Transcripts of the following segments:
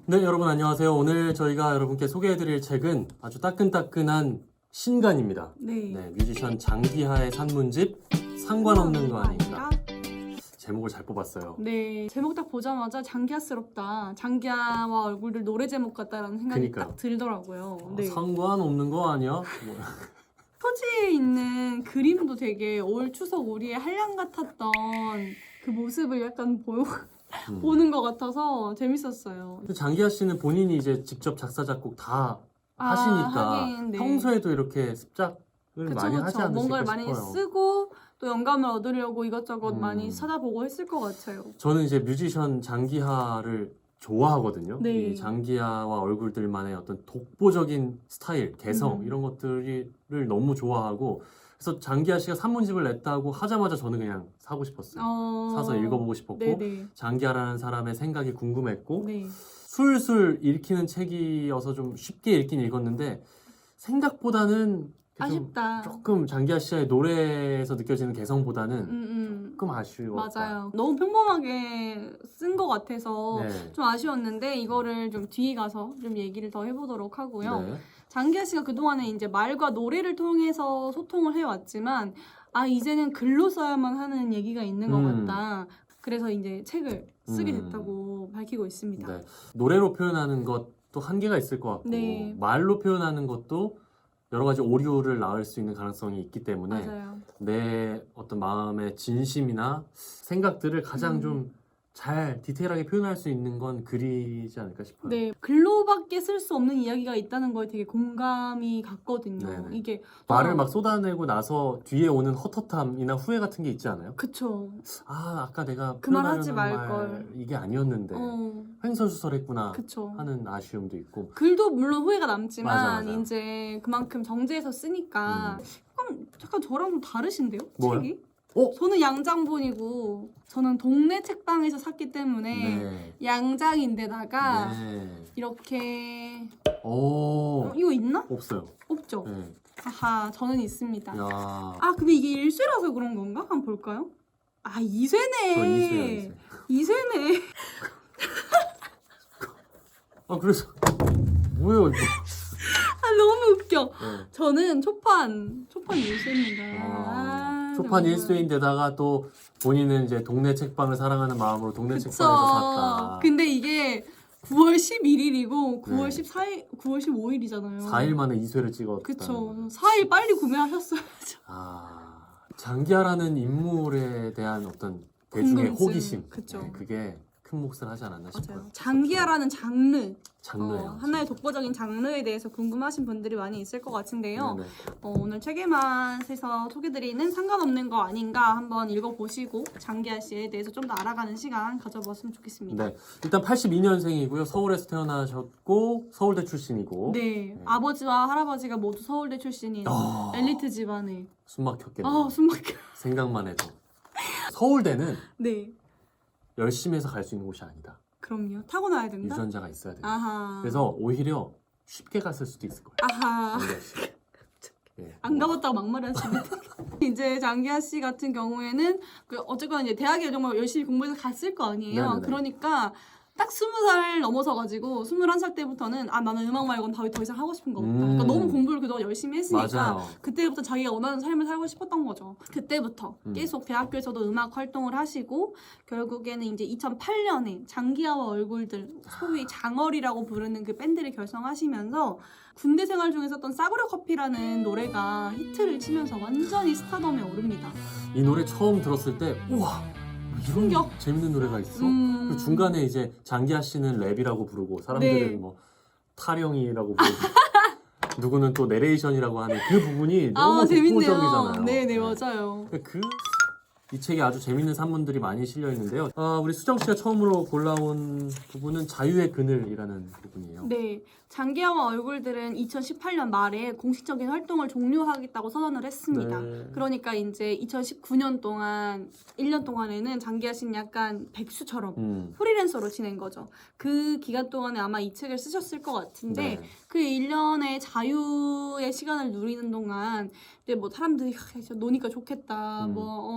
네, 여러분 안녕하세요. 오늘 저희가 여러분께 소개해드릴 책은 아주 따끈따끈한 신간입니다. 네. 뮤지션 장기하의 산문집 상관없는 거 아닌가. 제목을 잘 뽑았어요. 네, 제목 딱 보자마자 장기하스럽다. 장기하와 얼굴들 노래 제목 같다라는 생각이 그러니까요. 딱 들더라고요. 네. 상관없는 거 아니야? 뭐. 표지에 있는 그림도 되게 올 추석 우리의 한량 같았던 그 모습을 약간 보는 것 같아서 재밌었어요. 장기하 씨는 본인이 이제 직접 작사 작곡 다 하시니까 하긴, 네. 평소에도 이렇게 습작을 그쵸, 많이 하지 그쵸. 않으실까 뭔가를 싶어요. 많이 쓰고 또 영감을 얻으려고 이것저것 많이 음. 찾아보고 했을 것 같아요. 저는 이제 뮤지션 장기하를 좋아하거든요. 네. 이 장기하와 얼굴들만의 어떤 독보적인 스타일, 개성 이런 것들을 너무 좋아하고 그래서 장기하 씨가 산문집을 냈다고 하자마자 저는 그냥 사고 싶었어요. 사서 읽어보고 싶었고 네네. 장기하라는 사람의 생각이 궁금했고 네. 술술 읽히는 책이어서 좀 쉽게 읽긴 읽었는데 생각보다는 좀 아쉽다. 조금 장기하 씨의 노래에서 느껴지는 개성보다는 조금 아쉬웠다. 맞아요. 너무 평범하게 쓴 것 같아서 네. 좀 아쉬웠는데 이거를 좀 뒤에 가서 좀 얘기를 더 해보도록 하고요. 네. 장기하 씨가 그동안에 이제 말과 노래를 통해서 소통을 해왔지만 이제는 글로 써야만 하는 얘기가 있는 것 같다. 그래서 이제 책을 쓰게 됐다고 밝히고 있습니다. 네. 노래로 표현하는 것도 한계가 있을 것 같고 네. 말로 표현하는 것도 여러 가지 오류를 낳을 수 있는 가능성이 있기 때문에 맞아요. 내 어떤 마음의 진심이나 생각들을 가장 좀 잘 디테일하게 표현할 수 있는 건 글이지 않을까 싶어요. 네, 글로밖에 쓸 수 없는 이야기가 있다는 거에 되게 공감이 갔거든요. 네네. 이게 말을 막 쏟아내고 나서 뒤에 오는 헛헛함이나 후회 같은 게 있지 않아요? 그쵸. 아까 내가 그 말 하지 표현하려는 말걸. 이게 아니었는데 횡설수설했구나 그쵸. 하는 아쉬움도 있고 글도 물론 후회가 남지만 맞아. 이제 그만큼 정제해서 쓰니까 약간 저랑 좀 다르신데요? 뭐요? 책이? 어? 저는 양장본이고 저는 동네 책방에서 샀기 때문에 네. 양장인데다가 네. 이렇게 오. 이거 있나? 없어요. 없죠? 네. 아하, 저는 있습니다. 야. 근데 이게 1쇄라서 그런 건가? 한번 볼까요? 2쇄네. 그거 이세요. 2쇄네. 그래서 뭐예요 이거? 너무 웃겨. 네. 저는 초판 1쇄입니다. 초판 1쇄인데다가 또 본인은 이제 동네 책방을 사랑하는 마음으로 동네 그쵸. 책방에서 샀다. 근데 이게 9월 11일이고 9월 네. 14일, 9월 15일이잖아요. 4일 만에 2쇄를 찍었다. 그쵸. 4일 빨리 구매하셨어야죠. 장기하라는 인물에 대한 어떤 대중의 궁금증. 호기심. 그쵸. 네, 그게 큰 몫을 하지 않았나 싶어요. 맞아요. 장기하라는 장르예요. 하나의 독보적인 장르에 대해서 궁금하신 분들이 많이 있을 것 같은데요. 네네. 오늘 책의 맛에서 소개드리는 상관없는 거 아닌가 한번 읽어보시고 장기하 씨에 대해서 좀 더 알아가는 시간 가져봤으면 좋겠습니다. 네. 일단 82년생이고요. 서울에서 태어나셨고 서울대 출신이고. 네. 아버지와 할아버지가 모두 서울대 출신인 엘리트 집안에 숨 막혔겠네요. 숨 막혀. 생각만 해도. 서울대는 네. 열심히 해서 갈 수 있는 곳이 아니다. 그럼요. 타고나야 된다? 유전자가 있어야 된다. 아하. 그래서 오히려 쉽게 갔을 수도 있을 거예요. 아하. 장기하 씨. 예. 안 가봤다고 막말하시네. 이제 장기하 씨 같은 경우에는 어쨌거나 이제 대학에 정말 열심히 공부해서 갔을 거 아니에요. 네네네. 그러니까 딱 20살 넘어서가지고 21살 때부터는 나는 음악 말고는 더 이상 하고 싶은 거 없다. 그러니까 너무 공부를 그동안 열심히 했으니까 맞아요. 그때부터 자기가 원하는 삶을 살고 싶었던 거죠. 그때부터 계속 대학교에서도 음악 활동을 하시고 결국에는 이제 2008년에 장기하와 얼굴들 소위 장얼이라고 부르는 그 밴드를 결성하시면서 군대 생활 중에 썼던 싸구려 커피라는 노래가 히트를 치면서 완전히 스타덤에 오릅니다. 이 노래 처음 들었을 때 우와 이런 충격. 재밌는 노래가 있어? 그 중간에 이제 장기하 씨는 랩이라고 부르고 사람들은 네. 뭐 타령이라고 부르고 누구는 또 내레이션이라고 하는 그 부분이 너무 독보적이잖아요. 네네 맞아요. 이 책에 아주 재밌는 산문들이 많이 실려 있는데요. 우리 수정 씨가 처음으로 골라온 부분은 자유의 그늘이라는 부분이에요. 네, 장기하와 얼굴들은 2018년 말에 공식적인 활동을 종료하겠다고 선언을 했습니다. 네. 그러니까 이제 2019년 동안 1년 동안에는 장기하 씨는 약간 백수처럼 프리랜서로 지낸 거죠. 그 기간 동안에 아마 이 책을 쓰셨을 것 같은데 네. 그 1년의 자유의 시간을 누리는 동안 이제 뭐 사람들이 노니까 좋겠다,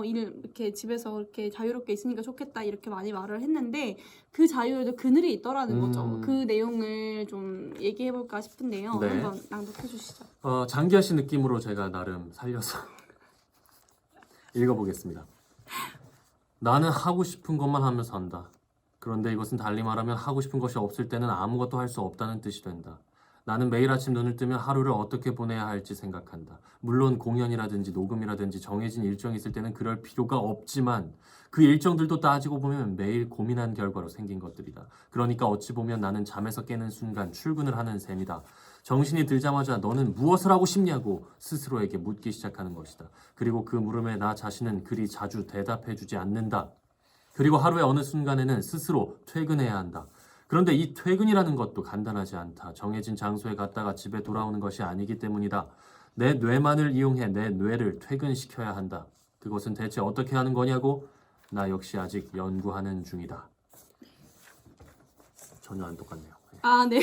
일 이렇게 집에서 이렇게 자유롭게 있으니까 좋겠다 이렇게 많이 말을 했는데 그 자유에도 그늘이 있더라는 거죠. 그 내용을 좀 얘기해볼까 싶은데요. 네. 한번 낭독해 주시죠. 장기하 씨 느낌으로 제가 나름 살려서 읽어보겠습니다. 나는 하고 싶은 것만 하며 산다. 그런데 이것은 달리 말하면 하고 싶은 것이 없을 때는 아무것도 할 수 없다는 뜻이 된다. 나는 매일 아침 눈을 뜨면 하루를 어떻게 보내야 할지 생각한다. 물론 공연이라든지 녹음이라든지 정해진 일정이 있을 때는 그럴 필요가 없지만 그 일정들도 따지고 보면 매일 고민한 결과로 생긴 것들이다. 그러니까 어찌 보면 나는 잠에서 깨는 순간 출근을 하는 셈이다. 정신이 들자마자 너는 무엇을 하고 싶냐고 스스로에게 묻기 시작하는 것이다. 그리고 그 물음에 나 자신은 그리 자주 대답해주지 않는다. 그리고 하루의 어느 순간에는 스스로 퇴근해야 한다. 그런데 이 퇴근이라는 것도 간단하지 않다. 정해진 장소에 갔다가 집에 돌아오는 것이 아니기 때문이다. 내 뇌만을 이용해 내 뇌를 퇴근시켜야 한다. 그것은 대체 어떻게 하는 거냐고? 나 역시 아직 연구하는 중이다. 전혀 안 똑같네요. 아, 네.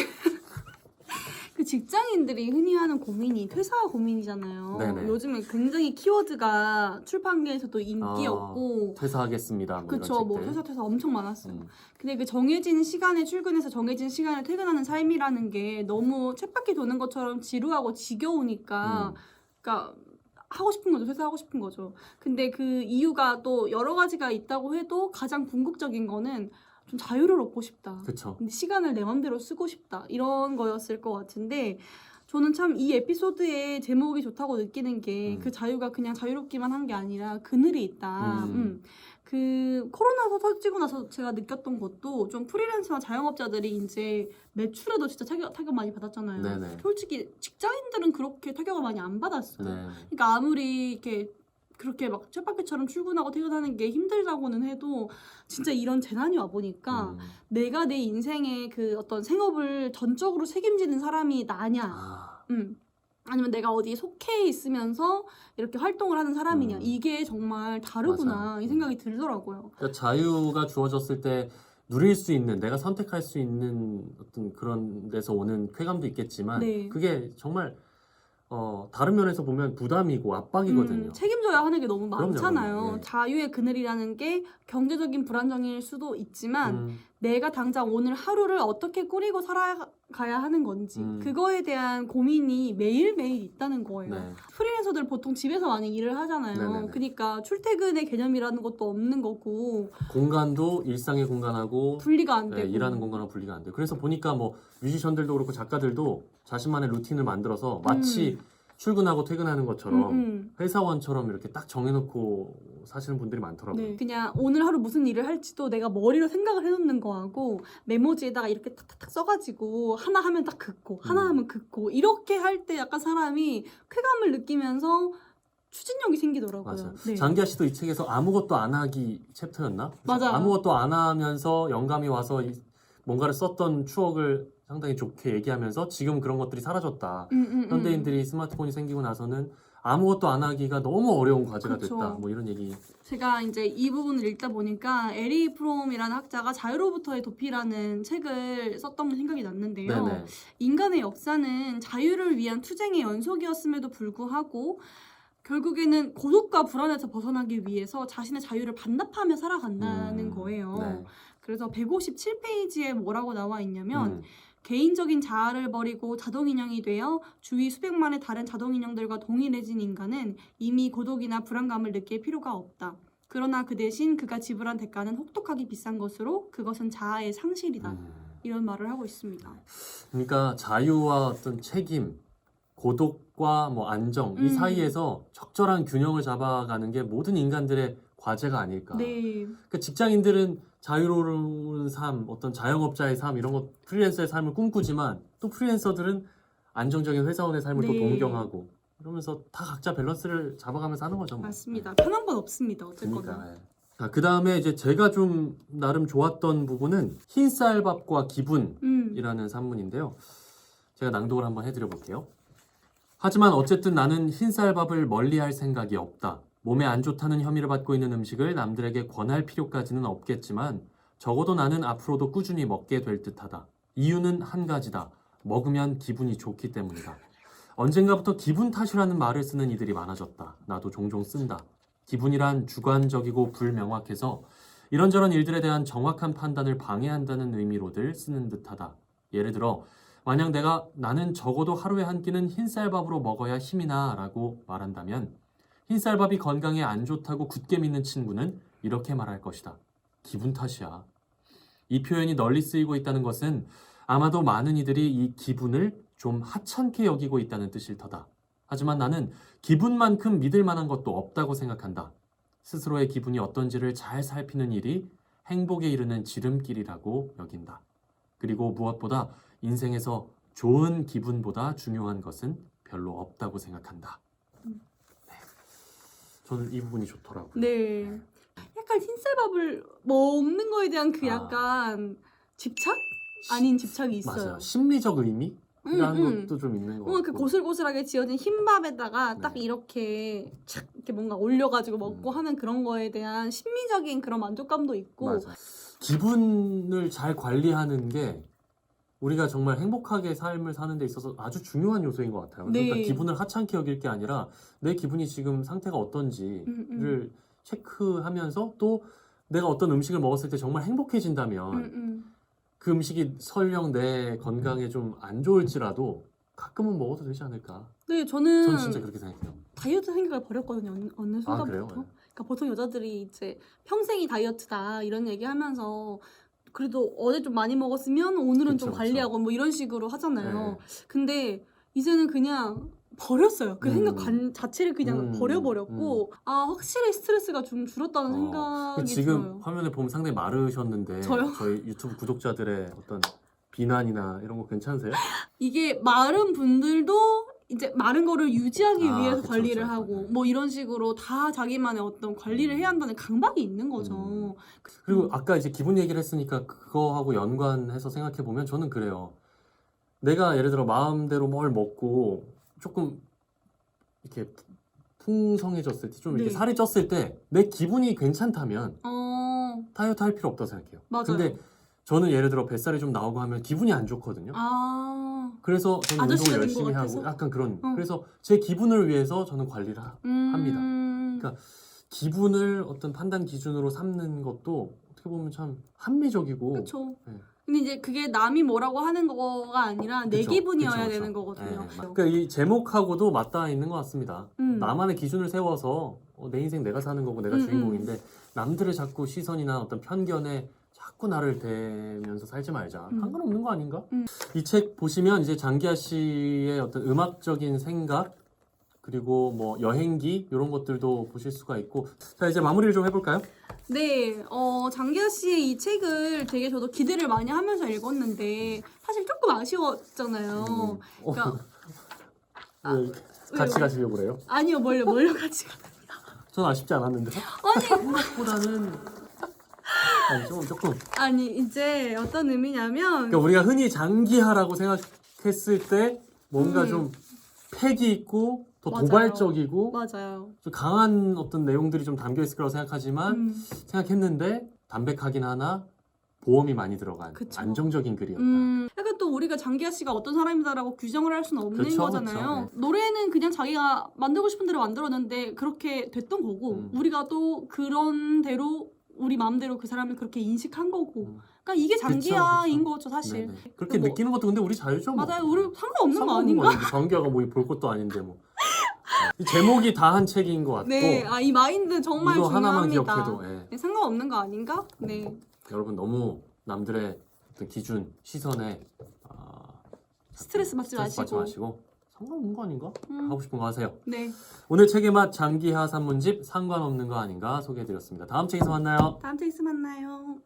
그 직장인들이 흔히 하는 고민이 퇴사 고민이잖아요. 네네. 요즘에 굉장히 키워드가 출판계에서도 인기였고 퇴사하겠습니다. 뭐 그쵸, 이런 뭐 책들. 퇴사 엄청 많았어요. 근데 그 정해진 시간에 출근해서 정해진 시간에 퇴근하는 삶이라는 게 너무 쳇바퀴 도는 것처럼 지루하고 지겨우니까 그러니까 하고 싶은 거죠. 퇴사하고 싶은 거죠. 근데 그 이유가 또 여러 가지가 있다고 해도 가장 궁극적인 거는 좀 자유를 얻고 싶다. 그쵸. 근데 시간을 내 맘대로 쓰고 싶다. 이런 거였을 것 같은데 저는 참 이 에피소드의 제목이 좋다고 느끼는 게 그 자유가 그냥 자유롭기만 한 게 아니라 그늘이 있다. 그 코로나가 터지고 나서 제가 느꼈던 것도 좀 프리랜서나 자영업자들이 이제 매출에도 진짜 타격 많이 받았잖아요. 네네. 솔직히 직장인들은 그렇게 타격을 많이 안 받았어요. 네. 그러니까 아무리 이렇게 그렇게 막 쳇바퀴처럼 출근하고 퇴근하는 게 힘들다고는 해도 진짜 이런 재난이 와 보니까 내가 내 인생의 그 어떤 생업을 전적으로 책임지는 사람이 나냐, 아니면 내가 어디에 속해 있으면서 이렇게 활동을 하는 사람이냐, 이게 정말 다르구나 맞아요. 이 생각이 들더라고요. 그러니까 자유가 주어졌을 때 누릴 수 있는, 내가 선택할 수 있는 어떤 그런 데서 오는 쾌감도 있겠지만 네. 그게 정말 다른 면에서 보면 부담이고 압박이거든요. 책임져야 하는 게 너무 그럼요, 많잖아요. 그럼요. 예. 자유의 그늘이라는 게 경제적인 불안정일 수도 있지만 내가 당장 오늘 하루를 어떻게 꾸리고 살아가야 하는 건지 그거에 대한 고민이 매일매일 있다는 거예요. 네. 프리랜서들 보통 집에서 많이 일을 하잖아요. 네네네. 그러니까 출퇴근의 개념이라는 것도 없는 거고 공간도 일상의 공간하고 분리가 안 네, 되고 일하는 공간하고 분리가 안 돼요. 그래서 보니까 뭐 뮤지션들도 그렇고 작가들도 자신만의 루틴을 만들어서 마치 출근하고 퇴근하는 것처럼 회사원처럼 이렇게 딱 정해놓고 사시는 분들이 많더라고요. 네. 그냥 오늘 하루 무슨 일을 할지도 내가 머리로 생각을 해놓는 거하고 메모지에다가 이렇게 탁탁탁 써가지고 하나 하면 딱 긋고 하나 하면 긋고 이렇게 할 때 약간 사람이 쾌감을 느끼면서 추진력이 생기더라고요. 맞아요. 네. 장기하 씨도 이 책에서 아무것도 안 하기 챕터였나? 맞아요. 아무것도 안 하면서 영감이 와서 뭔가를 썼던 추억을 상당히 좋게 얘기하면서 지금 그런 것들이 사라졌다. 현대인들이 스마트폰이 생기고 나서는 아무것도 안 하기가 너무 어려운 과제가 그쵸. 됐다. 뭐 이런 얘기. 제가 이제 이 부분을 읽다 보니까 에리 프롬이라는 학자가 자유로부터의 도피라는 책을 썼던 게 생각이 났는데요. 네네. 인간의 역사는 자유를 위한 투쟁의 연속이었음에도 불구하고 결국에는 고독과 불안에서 벗어나기 위해서 자신의 자유를 반납하며 살아간다는 거예요. 네. 그래서 157페이지에 뭐라고 나와 있냐면 개인적인 자아를 버리고 자동인형이 되어 주위 수백만의 다른 자동인형들과 동일해진 인간은 이미 고독이나 불안감을 느낄 필요가 없다. 그러나 그 대신 그가 지불한 대가는 혹독하게 비싼 것으로 그것은 자아의 상실이다. 이런 말을 하고 있습니다. 그러니까 자유와 어떤 책임, 고독과 뭐 안정 이 사이에서 적절한 균형을 잡아가는 게 모든 인간들의 과제가 아닐까. 네. 그러니까 직장인들은 자유로운 삶, 어떤 자영업자의 삶 이런 것 프리랜서의 삶을 꿈꾸지만 또 프리랜서들은 안정적인 회사원의 삶을 또 네. 동경하고 이러면서 다 각자 밸런스를 잡아가면서 하는 거죠. 뭐. 맞습니다. 편한 건 없습니다. 어쨌거나. 그러니까. 예. 그 다음에 이제 제가 좀 나름 좋았던 부분은 흰쌀밥과 기분이라는 산문인데요. 제가 낭독을 한번 해드려 볼게요. 하지만 어쨌든 나는 흰쌀밥을 멀리할 생각이 없다. 몸에 안 좋다는 혐의를 받고 있는 음식을 남들에게 권할 필요까지는 없겠지만 적어도 나는 앞으로도 꾸준히 먹게 될 듯하다. 이유는 한 가지다. 먹으면 기분이 좋기 때문이다. 언젠가부터 기분 탓이라는 말을 쓰는 이들이 많아졌다. 나도 종종 쓴다. 기분이란 주관적이고 불명확해서 이런저런 일들에 대한 정확한 판단을 방해한다는 의미로들 쓰는 듯하다. 예를 들어 만약 내가 나는 적어도 하루에 한 끼는 흰쌀밥으로 먹어야 힘이 나 라고 말한다면 흰쌀밥이 건강에 안 좋다고 굳게 믿는 친구는 이렇게 말할 것이다. 기분 탓이야. 이 표현이 널리 쓰이고 있다는 것은 아마도 많은 이들이 이 기분을 좀 하찮게 여기고 있다는 뜻일 터다. 하지만 나는 기분만큼 믿을 만한 것도 없다고 생각한다. 스스로의 기분이 어떤지를 잘 살피는 일이 행복에 이르는 지름길이라고 여긴다. 그리고 무엇보다 인생에서 좋은 기분보다 중요한 것은 별로 없다고 생각한다. 네. 저는 이 부분이 좋더라고요. 네. 약간 흰쌀밥을 먹는 거에 대한 그 아. 약간 집착? 아닌 집착이 있어요. 맞아요. 심리적 의미라는 것도 좀 있는 것 같고. 그 고슬고슬하게 지어진 흰밥에다가 네. 딱 이렇게 착 이렇게 뭔가 올려가지고 먹고 하는 그런 거에 대한 심리적인 그런 만족감도 있고. 맞아. 기분을 잘 관리하는 게 우리가 정말 행복하게 삶을 사는 데 있어서 아주 중요한 요소인 것 같아요. 네. 그러니까 기분을 하찮게 여길 게 아니라 내 기분이 지금 상태가 어떤지를 체크하면서 또 내가 어떤 음식을 먹었을 때 정말 행복해진다면 그 음식이 설령 내 건강에 좀 안 좋을지라도 가끔은 먹어도 되지 않을까. 네, 저는 진짜 그렇게 생각해요. 다이어트 생각을 버렸거든요. 어느 순간부터. 그래요? 네. 그러니까 보통 여자들이 이제 평생이 다이어트다 이런 얘기하면서 그래도 어제 좀 많이 먹었으면 오늘은 그쵸, 좀 그쵸. 관리하고 뭐 이런 식으로 하잖아요. 네. 근데 이제는 그냥 버렸어요. 그 생각 자체를 그냥 버려버렸고 확실히 스트레스가 좀 줄었다는 생각이 지금 들어요. 화면에 보면 상당히 마르셨는데 저요? 저희 유튜브 구독자들의 어떤 비난이나 이런 거 괜찮으세요? 이게 마른 분들도 이제 마른 거를 유지하기 위해서 그쵸, 관리를 그쵸. 하고 네. 뭐 이런 식으로 다 자기만의 어떤 관리를 해야 한다는 강박이 있는 거죠. 그리고 아까 이제 기분 얘기를 했으니까 그거하고 연관해서 생각해 보면 저는 그래요. 내가 예를 들어 마음대로 뭘 먹고 조금 이렇게 풍성해졌을 때, 좀 이렇게 네. 살이 쪘을 때 내 기분이 괜찮다면 다이어트 할 필요 없다고 생각해요. 맞아요. 근데 저는 예를 들어 뱃살이 좀 나오고 하면 기분이 안 좋거든요. 그래서 저는 아저씨가 운동을 된것 열심히 같아서? 하고 약간 그런 그래서 제 기분을 위해서 저는 관리를 합니다. 그러니까 기분을 어떤 판단 기준으로 삼는 것도 어떻게 보면 참 합리적이고 그렇죠. 네. 근데 이제 그게 남이 뭐라고 하는 거가 아니라 내 그쵸, 기분이어야 그쵸. 되는 거거든요. 네. 그러니까 이 제목하고도 맞닿아 있는 것 같습니다. 음. 나만의 기준을 세워서 내 인생 내가 사는 거고 내가 주인공인데 남들의 자꾸 시선이나 어떤 편견에 자꾸 나를 대면서 살지 말자. 상관없는 거 아닌가? 이 책 보시면 이제 장기하 씨의 어떤 음악적인 생각 그리고 뭐 여행기 이런 것들도 보실 수가 있고 자 이제 마무리를 좀 해볼까요? 네, 장기하 씨의 이 책을 되게 저도 기대를 많이 하면서 읽었는데 사실 조금 아쉬웠잖아요. 그러니까 왜 같이 가시려고 그래요? 아니요, 뭘요 같이 가. 저는 아쉽지 않았는데 아니 생각보다는 조금 아니 이제 어떤 의미냐면 그러니까 우리가 흔히 장기하라고 생각했을 때 뭔가 좀 패기 있고 더 맞아요. 도발적이고 맞아요. 좀 강한 어떤 내용들이 좀 담겨 있을 거라고 생각하지만 생각했는데 담백하긴 하나 보험이 많이 들어간 그쵸. 안정적인 글이었다. 약간 또 우리가 장기하 씨가 어떤 사람이다라고 규정을 할 수는 없는 그쵸, 거잖아요. 그쵸, 노래는 그냥 자기가 만들고 싶은 대로 만들었는데 그렇게 됐던 거고 우리가 또 그런 대로 우리 마음대로 그 사람을 그렇게 인식한 거고. 그러니까 이게 장기하인 그쵸. 거죠 사실. 네네. 그렇게 뭐, 느끼는 것도 근데 우리 자유죠. 뭐. 맞아요. 우리 상관없는 거 아닌가? 아닌가? 장기하가 뭐 볼 것도 아닌데 뭐. 이 제목이 다 한 책인 것 같고 네, 이 마인드 정말 이거 하나만 중요합니다. 기억해도 네, 상관없는 거 아닌가? 네. 여러분 너무 남들의 어떤 기준, 시선에 스트레스 받지 마시고. 상관없는 거 아닌가? 하고 싶은 거 하세요. 네. 오늘 책의 맛 장기하 산문집 상관없는 거 아닌가 소개해드렸습니다. 다음 책에서 만나요. 다음 책에서 만나요.